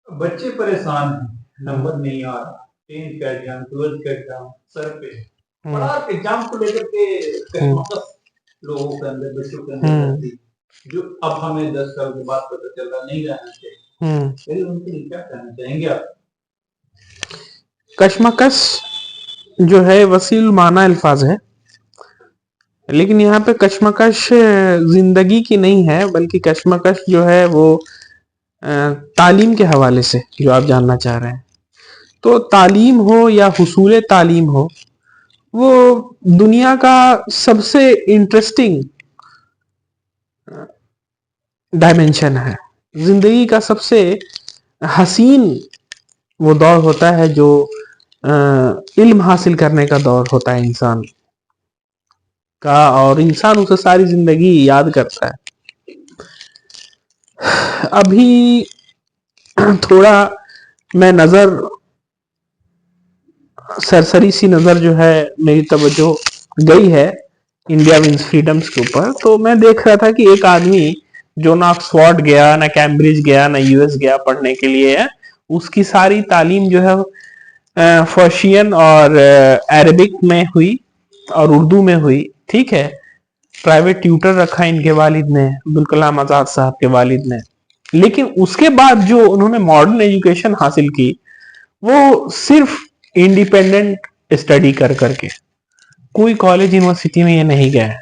बच्चे परेशान हैं, नंबर नहीं आ रहा, 10th का एग्जाम, 12th का एग्जाम सर पे, बड़ा एग्जाम को लेकर के कश्मकश लोगों के अंदर, बच्चों के अंदर रहती है, जो अब हमें 10 साल के बाद पता चल रहा नहीं रहना चाहिए। फिर उनके लिए क्या कहना चाहेंगे आप? कश्मकश जो है वसील माना अल्फाज है, लेकिन यहाँ पे कश्मकश जिंदगी की नहीं है, बल्कि कश्मकश जो है वो तालीम के हवाले से जो आप जानना चाह रहे हैं। तो तालीम हो या हुसूल तालीम हो, वो दुनिया का सबसे इंटरेस्टिंग डायमेंशन है। जिंदगी का सबसे हसीन वो दौर होता है जो इल्म हासिल करने का दौर होता है इंसान का, और इंसान उसे सारी जिंदगी याद करता है। अभी थोड़ा मैं नजर सरसरी सी नजर जो है मेरी तवज्जो गई है इंडिया विंस फ्रीडम्स के ऊपर। तो मैं देख रहा था कि एक आदमी जो ना ऑक्सफोर्ड गया, ना कैम्ब्रिज गया, ना यूएस गया पढ़ने के लिए है, उसकी सारी तालीम जो है पर्शियन और अरबिक में हुई और उर्दू में हुई। ठीक है, प्राइवेट ट्यूटर रखा इनके वालिद ने, अब्दुल कलाम आजाद साहब के वालिद ने। लेकिन उसके बाद जो उन्होंने मॉडर्न एजुकेशन हासिल की, वो सिर्फ इंडिपेंडेंट स्टडी कर करके, कोई कॉलेज यूनिवर्सिटी में ये नहीं गया है।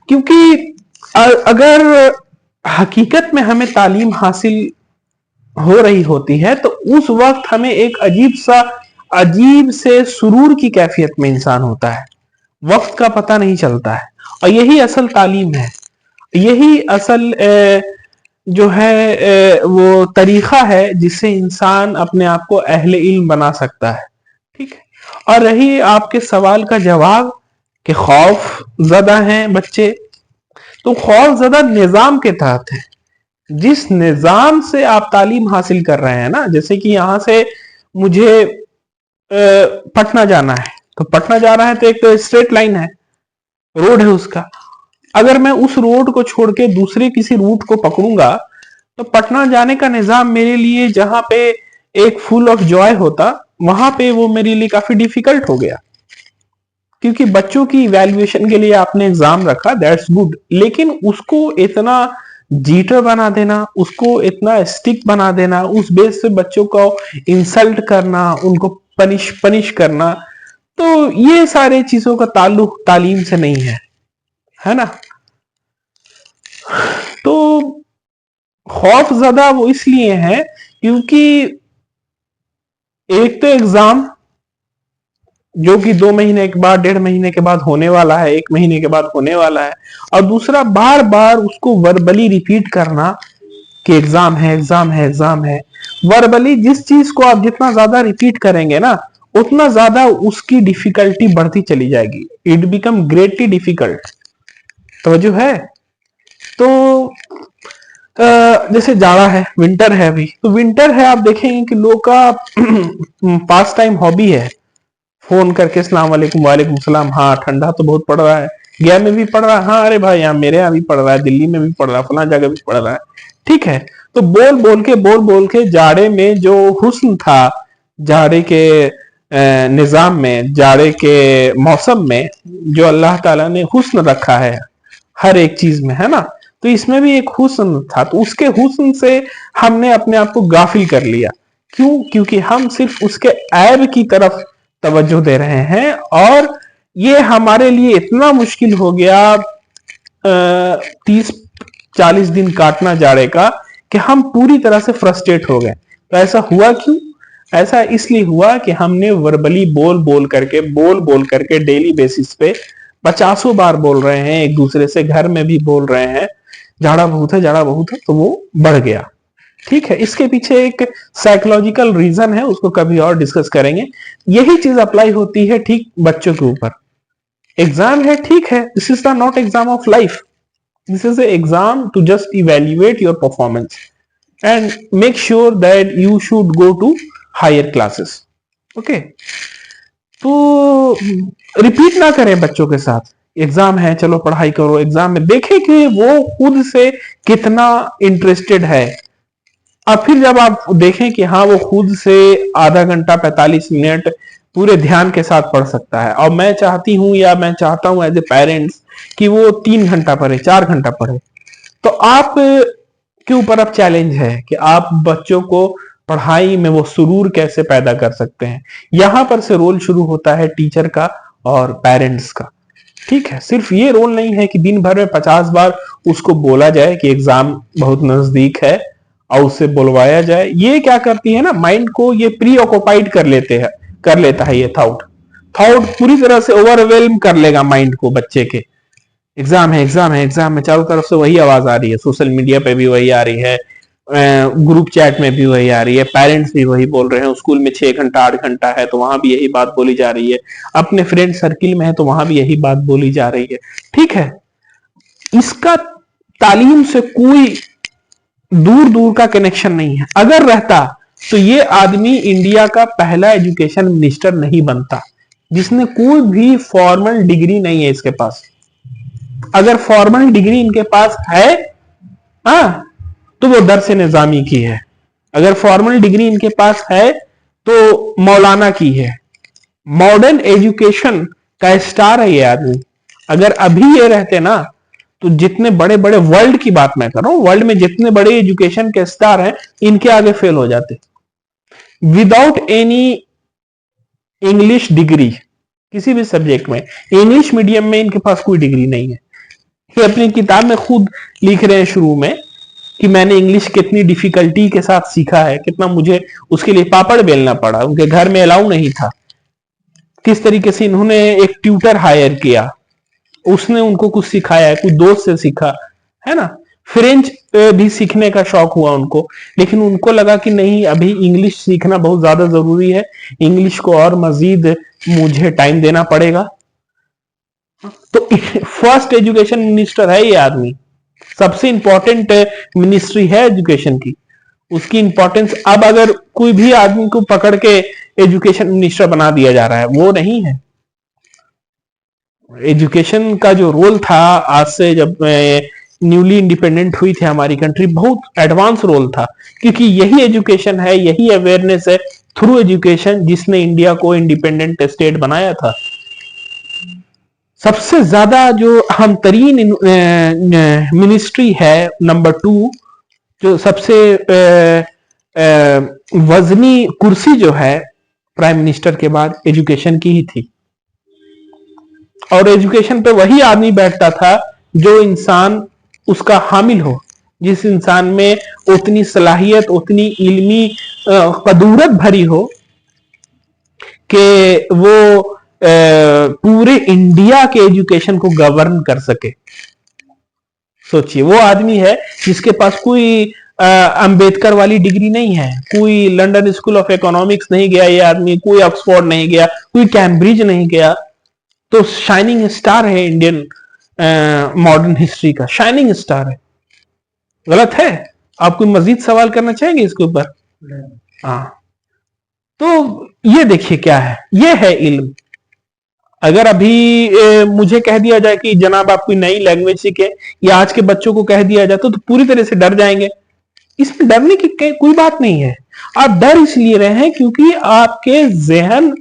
क्योंकि अगर हकीकत में हमें तालीम हासिल हो रही होती है तो उस वक्त हमें एक अजीब से सुरूर की कैफियत में इंसान होता है, वक्त का पता नहीं चलता है। और यही असल तालीम है, यही असल जो है वो तरीका है जिससे इंसान अपने आप को अहले इल्म बना सकता है। ठीक है। और रही आपके सवाल का जवाब कि खौफ ज़दा हैं बच्चे, तो खौफ ज़दा निज़ाम के तहत है। जिस निज़ाम से आप तालीम हासिल कर रहे हैं ना, जैसे कि यहां से मुझे पटना जाना है, तो पटना जा रहा है तो एक तो स्ट्रेट लाइन है, रोड है उसका। अगर मैं उस रोड को छोड़ के दूसरे किसी रूट को पकड़ूंगा तो पटना जाने का निजाम मेरे लिए, जहां पे एक फुल ऑफ जॉय होता, वहां पे वो मेरे लिए काफी डिफिकल्ट हो गया। क्योंकि बच्चों की इवैल्यूएशन के लिए आपने एग्जाम रखा, दैट्स गुड, लेकिन उसको इतना जीटर बना देना, उसको इतना स्टिक बना देना, उस बेस से बच्चों को इंसल्ट करना, उनको पनिश करना, तो ये सारे चीजों का ताल्लुक तालीम से नहीं है ना। तो खौफ ज्यादा वो इसलिए है क्योंकि एक तो एग्जाम जो कि 2 महीने के बाद, 1.5 महीने के बाद होने वाला है, 1 महीने के बाद होने वाला है, और दूसरा बार बार उसको वर्बली रिपीट करना कि एग्जाम है, एग्जाम है, एग्जाम है। वर्बली जिस चीज को आप जितना ज्यादा रिपीट करेंगे ना, उतना ज्यादा उसकी डिफिकल्टी बढ़ती चली जाएगी। It become greatly difficult. तो जो है, तो जैसे जाड़ा है, विंटर है, अभी तो विंटर है, आप देखेंगे कि लोग का पास टाइम हॉबी है फोन करके सलाम वालेकुम, वालेकुम सलाम, हाँ ठंडा तो बहुत पड़ रहा है, गया में भी पड़ रहा है, हाँ अरे भाई यहाँ मेरे यहाँ भी पड़ रहा है, दिल्ली में भी पड़ रहा है, फला जगह भी पड़ रहा है। ठीक है, तो बोल बोल के जाड़े में जो हुस्न था, जाड़े के निजाम में, जाड़े के मौसम में जो अल्लाह ताला ने हुस्न रखा है हर एक चीज में, है ना, तो इसमें भी एक हुस्न था। तो उसके हुस्न से हमने अपने आप को गाफिल कर लिया। क्यों? क्योंकि हम सिर्फ उसके ऐब की तरफ तवज्जो दे रहे हैं, और ये हमारे लिए इतना मुश्किल हो गया 30-40 दिन काटना जाड़े का कि हम पूरी तरह से फ्रस्ट्रेट हो गए। तो ऐसा हुआ क्यों? ऐसा इसलिए हुआ कि हमने वर्बली बोल बोल करके डेली बेसिस पे 50 बार बोल रहे हैं एक दूसरे से, घर में भी बोल रहे हैं जाड़ा बहुत है, जाड़ा बहुत है, तो वो बढ़ गया। ठीक है, इसके पीछे एक साइकोलॉजिकल रीजन है, उसको कभी और डिस्कस करेंगे। यही चीज अप्लाई होती है ठीक बच्चों के ऊपर। एग्जाम है, ठीक है, this is the not exam of life, this is exam to just evaluate your performance and make sure that you should go to higher classes. Okay, तो रिपीट ना करें बच्चों के साथ, एग्जाम है चलो पढ़ाई करो, एग्जाम में देखें कि वो खुद से कितना इंटरेस्टेड है, अब फिर जब आप देखें कि हाँ वो खुद से आधा घंटा 45 मिनट पूरे ध्यान के साथ पढ़ सकता है, और मैं चाहती हूँ या मैं चाहता हूँ एज ए पेरेंट्स कि वो 3 घंटा पढ़े, 4 घंटा पढ़े, तो आप के ऊपर अब चैलेंज है कि आप बच्चों को पढ़ाई में वो सुरूर कैसे पैदा कर सकते हैं। यहां पर से रोल शुरू होता है टीचर का और पेरेंट्स का। ठीक है, सिर्फ ये रोल नहीं है कि दिन भर में 50 बार उसको बोला जाए कि एग्जाम बहुत नजदीक है और उससे बुलवाया जाए। ये क्या करती है ना, माइंड को ये प्री ऑक्युपाइड कर लेता है। ये थॉट पूरी तरह से ओवरवेल्म कर लेगा माइंड को बच्चे के। एग्जाम है, एग्जाम है, एग्जाम में चारों तरफ से वही आवाज आ रही है, सोशल मीडिया पे भी वही आ रही है, ग्रुप चैट में भी वही आ रही है, पेरेंट्स भी वही बोल रहे हैं, स्कूल में 6 घंटा 8 घंटा है तो वहां भी यही बात बोली जा रही है, अपने फ्रेंड सर्किल में है तो वहां भी यही बात बोली जा रही है। ठीक है, इसका तालीम से कोई दूर दूर का कनेक्शन नहीं है। अगर रहता तो ये आदमी इंडिया का पहला एजुकेशन मिनिस्टर नहीं बनता जिसने कोई भी फॉर्मल डिग्री नहीं है इसके पास। अगर फॉर्मल डिग्री इनके पास है हाँ तो वो दरस निजामी की है, अगर फॉर्मल डिग्री इनके पास है तो मौलाना की है। मॉडर्न एजुकेशन का स्टार है ये आदमी। अगर अभी ये रहते ना तो जितने बड़े बड़े, वर्ल्ड की बात मैं कर रहा हूं, वर्ल्ड में जितने बड़े एजुकेशन के स्टार हैं इनके आगे फेल हो जाते। विदाउट एनी इंग्लिश डिग्री किसी भी सब्जेक्ट में, इंग्लिश मीडियम में इनके पास कोई डिग्री नहीं है। ये अपनी किताब में खुद लिख रहे हैं शुरू में कि मैंने इंग्लिश कितनी डिफिकल्टी के साथ सीखा है, कितना मुझे उसके लिए पापड़ बेलना पड़ा, उनके घर में अलाउ नहीं था, किस तरीके से इन्होंने एक ट्यूटर हायर किया, उसने उनको कुछ सिखाया है, कुछ दोस्त से सीखा है ना। फ्रेंच भी सीखने का शौक हुआ उनको, लेकिन उनको लगा कि नहीं अभी इंग्लिश सीखना बहुत ज्यादा जरूरी है, इंग्लिश को और मजीद मुझे टाइम देना पड़ेगा। तो फर्स्ट एजुकेशन मिनिस्टर है ये आदमी, सबसे इंपॉर्टेंट मिनिस्ट्री है एजुकेशन की, उसकी इंपॉर्टेंस अब अगर कोई भी आदमी को पकड़ के एजुकेशन मिनिस्टर बना दिया जा रहा है वो नहीं है। एजुकेशन का जो रोल था आज से जब न्यूली इंडिपेंडेंट हुई थी हमारी कंट्री, बहुत एडवांस रोल था, क्योंकि यही एजुकेशन है, यही अवेयरनेस है थ्रू एजुकेशन जिसने इंडिया को इंडिपेंडेंट स्टेट बनाया था। सबसे ज्यादा जो अहम तरीन मिनिस्ट्री है नंबर 2, जो सबसे वजनी कुर्सी जो है प्राइम मिनिस्टर के बाद एजुकेशन की ही थी। और एजुकेशन पे वही आदमी बैठता था जो इंसान उसका हामिल हो, जिस इंसान में उतनी सलाहियत, उतनी इल्मी कदूरत भरी हो कि वो पूरे इंडिया के एजुकेशन को गवर्न कर सके। सोचिए, वो आदमी है जिसके पास कोई अंबेडकर वाली डिग्री नहीं है, कोई लंदन स्कूल ऑफ इकोनॉमिक्स नहीं गया ये आदमी, कोई ऑक्सफोर्ड नहीं गया, कोई कैम्ब्रिज नहीं गया, तो शाइनिंग स्टार है इंडियन मॉडर्न हिस्ट्री का, शाइनिंग स्टार है। गलत है? आप कोई मजीद सवाल करना चाहेंगे इसके ऊपर? हाँ, तो ये देखिए क्या है, ये है इल्म। अगर अभी मुझे कह दिया जाए कि जनाब आप कोई नई लैंग्वेज सीखे, या आज के बच्चों को कह दिया जाए तो पूरी तरह से डर जाएंगे। इसमें डरने की कोई बात नहीं है। आप डर इसलिए रहे हैं क्योंकि आपके जहन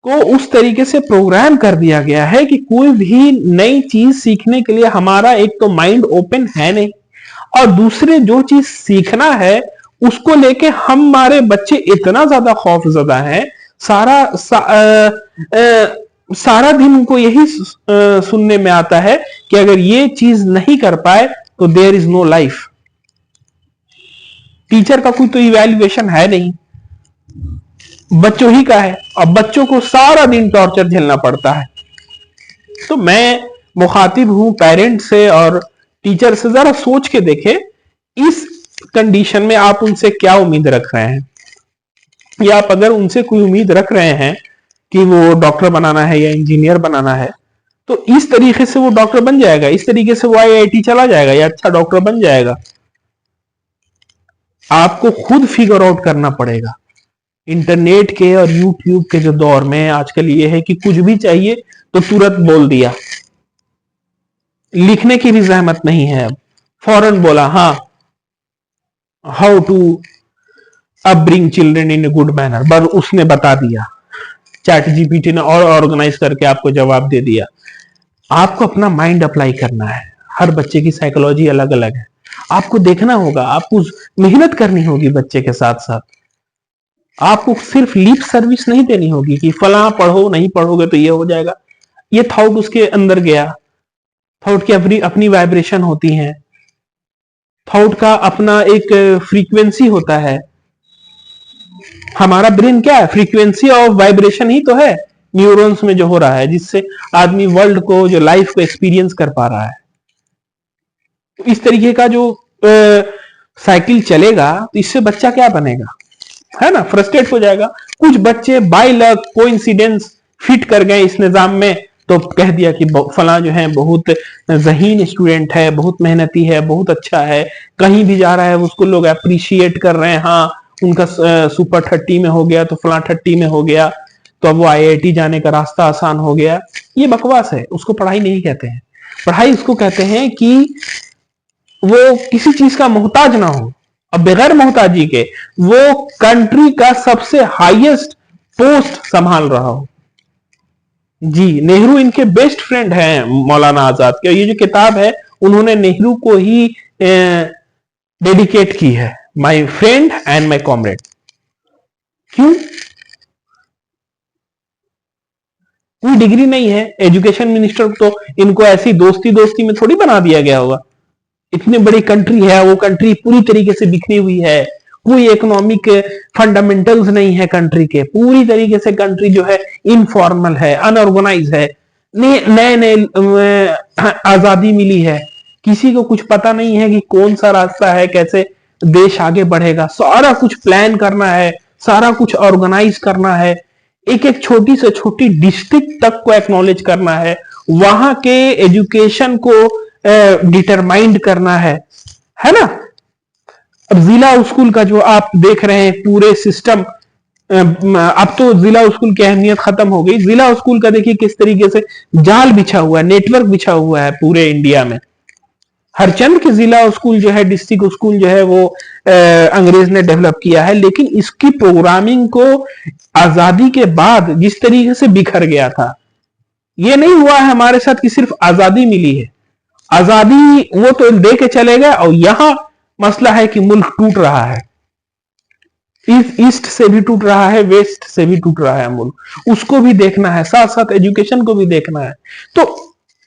को उस तरीके से प्रोग्राम कर दिया गया है कि कोई भी नई चीज सीखने के लिए हमारा एक तो माइंड ओपन है नहीं, और दूसरे जो चीज सीखना है उसको लेके हमारे बच्चे इतना ज्यादा खौफजदा हैं। सारा दिन उनको यही सुनने में आता है कि अगर ये चीज नहीं कर पाए तो there is no life. Teacher का कोई तो इवैल्यूएशन है नहीं, बच्चों ही का है, और बच्चों को सारा दिन टॉर्चर झेलना पड़ता है। तो मैं मुखातिब हूं पेरेंट से और टीचर से, जरा सोच के देखे इस कंडीशन में आप उनसे क्या उम्मीद रख रहे हैं, या आप अगर उनसे कोई उम्मीद रख रहे हैं कि वो डॉक्टर बनाना है या इंजीनियर बनाना है, तो इस तरीके से वो डॉक्टर बन जाएगा, इस तरीके से वो आईआईटी चला जाएगा या अच्छा डॉक्टर बन जाएगा। आपको खुद फिगर आउट करना पड़ेगा। इंटरनेट के और यूट्यूब के जो दौर में आजकल ये है कि कुछ भी चाहिए तो तुरंत बोल दिया, लिखने की भी जहमत नहीं है, अब फौरन बोला, हाँ how to upbring children in a good manner, बस उसने बता दिया, चैट जीपीटी ने और ऑर्गेनाइज करके आपको जवाब दे दिया। आपको अपना माइंड अप्लाई करना है। हर बच्चे की साइकोलॉजी अलग अलग है, आपको देखना होगा, आपको मेहनत करनी होगी बच्चे के साथ साथ। आपको सिर्फ लिप सर्विस नहीं देनी होगी कि फला पढ़ो, नहीं पढ़ोगे तो ये हो जाएगा। ये थॉट उसके अंदर गया, थॉट की अपनी अपनी वाइब्रेशन होती है, थॉट का अपना एक फ्रीक्वेंसी होता है। हमारा ब्रेन क्या है, फ्रीक्वेंसी ऑफ वाइब्रेशन ही तो है न्यूरॉन्स में जो हो रहा है, जिससे आदमी वर्ल्ड को, जो लाइफ को एक्सपीरियंस कर पा रहा है। इस तरीके का जो साइकिल चलेगा तो इससे बच्चा क्या बनेगा, है ना, फ्रस्ट्रेट हो जाएगा। कुछ बच्चे बाय लक कोइंसिडेंस फिट कर गए इस निजाम में, तो कह दिया कि फला जो है बहुत ज़हीन स्टूडेंट है, बहुत मेहनती है, बहुत अच्छा है, कहीं भी जा रहा है उसको लोग अप्रिशिएट कर रहे हैं। हाँ, उनका सुपर 30 में हो गया तो फला 30 में हो गया, तो अब वो आईआईटी जाने का रास्ता आसान हो गया। ये बकवास है, उसको पढ़ाई नहीं कहते हैं। पढ़ाई उसको कहते हैं कि वो किसी चीज का मोहताज ना हो, अब बगैर मोहताजी के वो कंट्री का सबसे हाईएस्ट पोस्ट संभाल रहा हो। जी, नेहरू इनके बेस्ट फ्रेंड हैं मौलाना आजाद के। ये जो किताब है उन्होंने नेहरू को ही डेडिकेट की है, my friend and my comrade. क्यों? कोई डिग्री नहीं है, एजुकेशन मिनिस्टर तो इनको ऐसी दोस्ती दोस्ती में थोड़ी बना दिया गया होगा। इतनी बड़ी कंट्री है, वो कंट्री पूरी तरीके से बिखरी हुई है, कोई इकोनॉमिक फंडामेंटल्स नहीं है कंट्री के, पूरी तरीके से कंट्री जो है इनफॉर्मल है, अनऑर्गेनाइज है, नए नए आजादी मिली है, किसी को कुछ पता नहीं है कि कौन सा रास्ता है, कैसे देश आगे बढ़ेगा। सारा कुछ प्लान करना है, सारा कुछ ऑर्गेनाइज करना है, एक एक छोटी से छोटी डिस्ट्रिक्ट तक को एक्नॉलेज करना है, वहां के एजुकेशन को डिटरमाइंड करना है ना। अब जिला स्कूल का जो आप देख रहे हैं पूरे सिस्टम, अब तो जिला स्कूल की अहमियत खत्म हो गई। जिला स्कूल का देखिए किस तरीके से जाल बिछा हुआ है, नेटवर्क बिछा हुआ है पूरे इंडिया में। हरचंद के जिला स्कूल जो है, डिस्ट्रिक्ट स्कूल जो है, वो अंग्रेज ने डेवलप किया है, लेकिन इसकी प्रोग्रामिंग को आजादी के बाद जिस तरीके से बिखर गया था, ये नहीं हुआ है हमारे साथ कि सिर्फ आजादी मिली है, आजादी वो तो दे के चले गए, और यहां मसला है कि मुल्क टूट रहा है, ईस्ट से भी टूट रहा है, वेस्ट से भी टूट रहा है मुल्क, उसको भी देखना है, साथ साथ एजुकेशन को भी देखना है। तो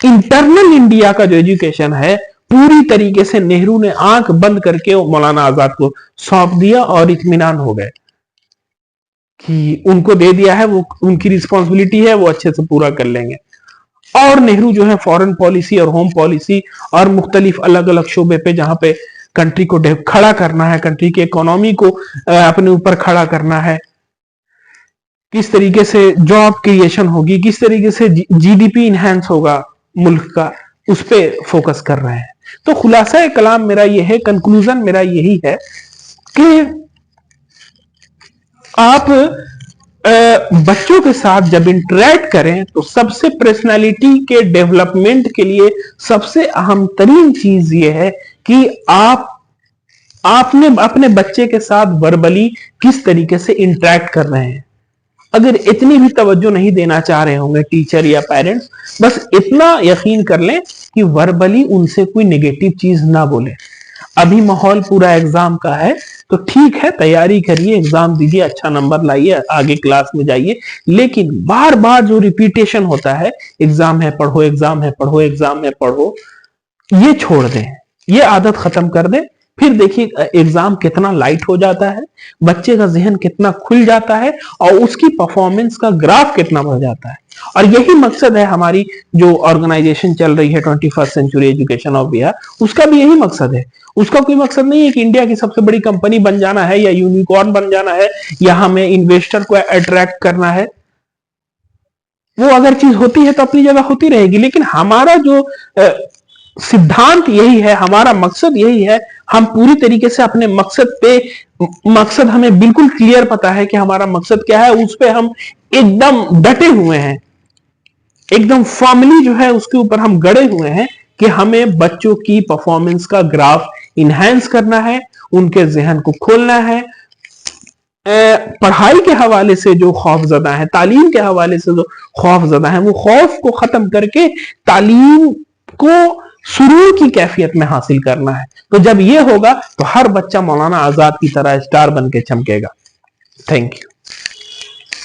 इंटरनल इंडिया का जो एजुकेशन है पूरी तरीके से नेहरू ने आंख बंद करके मौलाना आजाद को सौंप दिया, और इत्मीनान हो गए कि उनको दे दिया है, वो उनकी रिस्पॉन्सिबिलिटी है, वो अच्छे से पूरा कर लेंगे। और नेहरू जो है फॉरेन पॉलिसी और होम पॉलिसी और मुख्तलिफ अलग अलग शोबे पे, जहां पे कंट्री को खड़ा करना है, कंट्री की इकोनॉमी को अपने ऊपर खड़ा करना है, किस तरीके से जॉब क्रिएशन होगी, किस तरीके से जीडीपी इनहेंस होगा मुल्क का, उस पर फोकस कर रहे हैं। तो खुलासा कलाम मेरा यह है, कंक्लूजन मेरा यही है कि आप बच्चों के साथ जब इंटरेक्ट करें तो सबसे पर्सनालिटी के डेवलपमेंट के लिए सबसे अहम तरीन चीज यह है कि आपने अपने बच्चे के साथ वर्बली किस तरीके से इंटरेक्ट कर रहे हैं। अगर इतनी भी तवज्जो नहीं देना चाह रहे होंगे टीचर या पेरेंट्स, बस इतना यकीन कर लें कि वर्बली उनसे कोई नेगेटिव चीज ना बोले। अभी माहौल पूरा एग्जाम का है तो ठीक है, तैयारी करिए, एग्जाम दीजिए, अच्छा नंबर लाइए, आगे क्लास में जाइए, लेकिन बार बार जो रिपीटेशन होता है, एग्जाम है पढ़ो, एग्जाम है पढ़ो, एग्जाम है पढ़ो, ये छोड़ दें, ये आदत खत्म कर दें। फिर देखिए एग्जाम कितना लाइट हो जाता है, बच्चे का जहन कितना खुल जाता है, और उसकी परफॉर्मेंस का ग्राफ कितना बढ़ जाता है। और यही मकसद है हमारी जो ऑर्गेनाइजेशन चल रही है 21st century education of Bihar, उसका भी यही मकसद है। उसका कोई मकसद नहीं है कि इंडिया की सबसे बड़ी कंपनी बन जाना है, या यूनिकॉर्न बन जाना है, या हमें इन्वेस्टर को अट्रैक्ट करना है। वो अगर चीज होती है तो अपनी जगह होती रहेगी, लेकिन हमारा जो सिद्धांत यही है, हमारा मकसद यही है। हम पूरी तरीके से अपने मकसद हमें बिल्कुल क्लियर पता है कि हमारा मकसद क्या है, उस पर हम एकदम डटे हुए हैं, एकदम फॉर्मली जो है उसके ऊपर हम गड़े हुए हैं कि हमें बच्चों की परफॉर्मेंस का ग्राफ इनहेंस करना है, उनके जहन को खोलना है। पढ़ाई के हवाले से जो खौफजदा है, तालीम के हवाले से जो खौफजदा है, वो खौफ को खत्म करके तालीम को सुरूर की कैफियत में हासिल करना है। तो जब ये होगा तो हर बच्चा मौलाना आजाद की तरह स्टार बन के चमकेगा। Thank you.